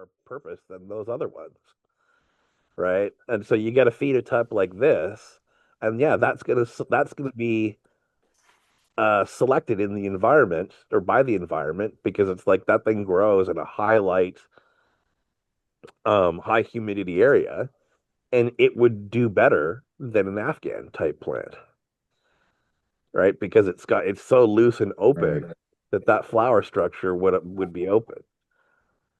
more purpose than those other ones, right? And so you get a phenotype like this, and yeah, that's gonna be selected in the environment or by the environment because it's like that thing grows in a high light, high humidity area, and it would do better than an Afghan type plant, right? Because it's so loose and Right. open that that flower structure would be open.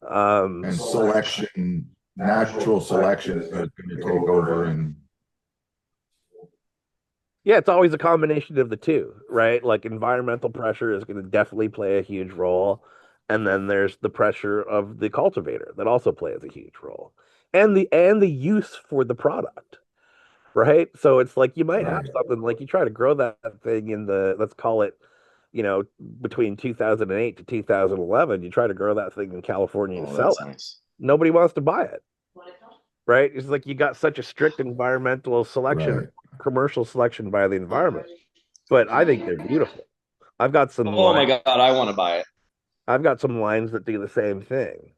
And Um, selection, natural selection is going to take over. And yeah, it's always a combination of the two, right? Like environmental pressure is going to definitely play a huge role, and then there's the pressure of the cultivator that also plays a huge role, and the use for the product, right? So it's like you might have right. something like you try to grow that thing in the, let's call it, you know, between 2008 to 2011, you try to grow that thing in California and Oh, sell that's it. nice. Nobody wants to buy it, right? It's like you got such a strict environmental selection, Right. commercial selection by the environment. But I think they're beautiful. I've got some Oh lines, my God, I want to buy it. I've got some lines that do the same thing,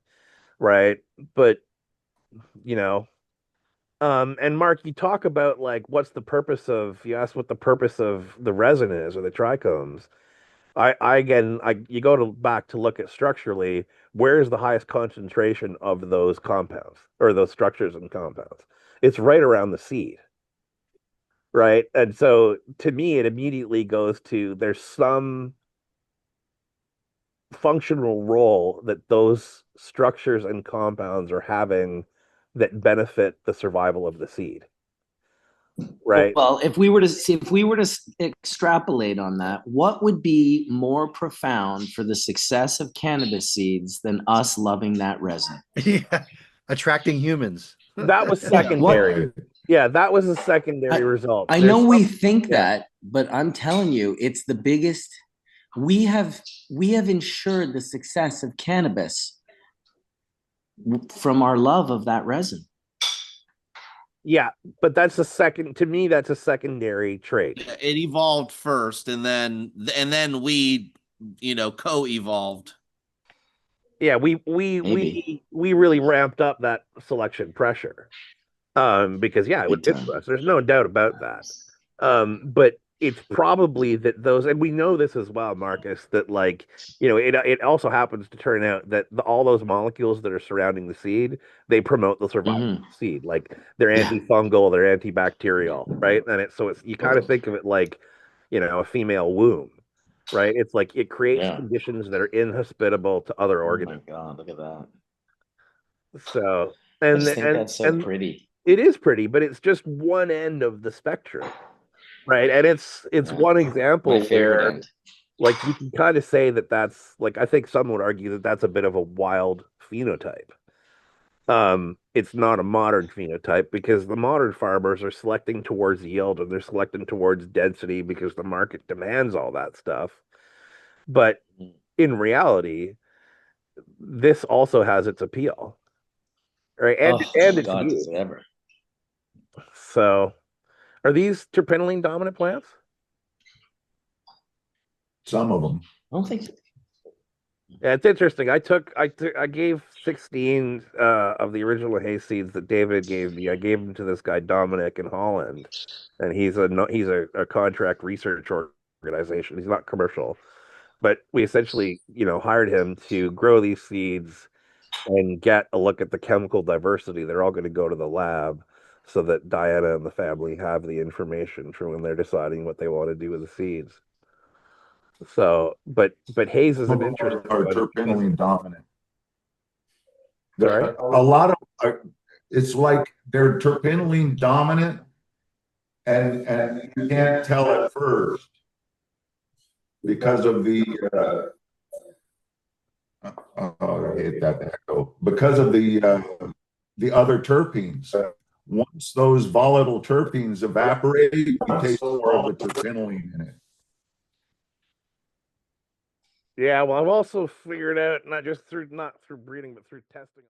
right? But you know, and Mark, you talk about like what's the purpose of, you asked what the purpose of the resin is or the trichomes. I again, you go to back to look at structurally, where is the highest concentration of those compounds or those structures and compounds? It's right around the seed, right? And so to me, it immediately goes to there's some functional role that those structures and compounds are having that benefit the survival of the seed, right? Well, if we were to see, if we were to extrapolate on that, what would be more profound for the success of cannabis seeds than us loving that resin? Yeah, attracting humans. That was What secondary. Right. Yeah, that was a secondary I, result. I know There's we some, think yeah, that, but I'm telling you, it's the biggest. We have we have ensured the success of cannabis from our love of that resin. yeah, but that's a second, to me, that's a secondary trait. Yeah, it evolved first, and then we, co-evolved. Yeah, we Maybe we really ramped up that selection pressure. Because yeah, it would big fit time. for us. There's no doubt about that. But it's probably that those, and we know this as well, Marcus, that like, it also happens to turn out that all those molecules that are surrounding the seed, they promote the survival of Mm-hmm. the seed. Like they're Yeah. antifungal, they're antibacterial, right? And it's you kind of think of it like, a female womb, right? It's like it creates Yeah. conditions that are inhospitable to other Oh my organisms. God, look at that. So, I and just think and that's so and pretty. it is pretty, but it's just one end of the spectrum, right? And it's Yeah. one My example favorite where end. like you can kind of say that that's like, I think some would argue that that's a bit of a wild phenotype. It's not a modern phenotype because the modern farmers are selecting towards yield and they're selecting towards density because the market demands all that stuff. But in reality, this also has its appeal, right? Oh And my its God, does use. it ever? So, are these terpenoline dominant plants? Some of them. I don't think so. Yeah, it's interesting. I gave 16 of the original hay seeds that David gave me. I gave them to this guy Dominic in Holland, and he's a contract research organization. He's not commercial, but we essentially, hired him to grow these seeds and get a look at the chemical diversity. They're all going to go to the lab so that Diana and the family have the information for when they're deciding what they want to do with the seeds. So, but haze is Some an of them interesting are one because, terpinolene dominant. sorry. A lot of it's like they're terpinolene dominant, and you can't tell at first because of I hate that echo, because of the other terpenes. Once those volatile terpenes evaporate, you taste more of the terpinolene in it. Yeah, well, I've also figured out not through breeding, but through testing.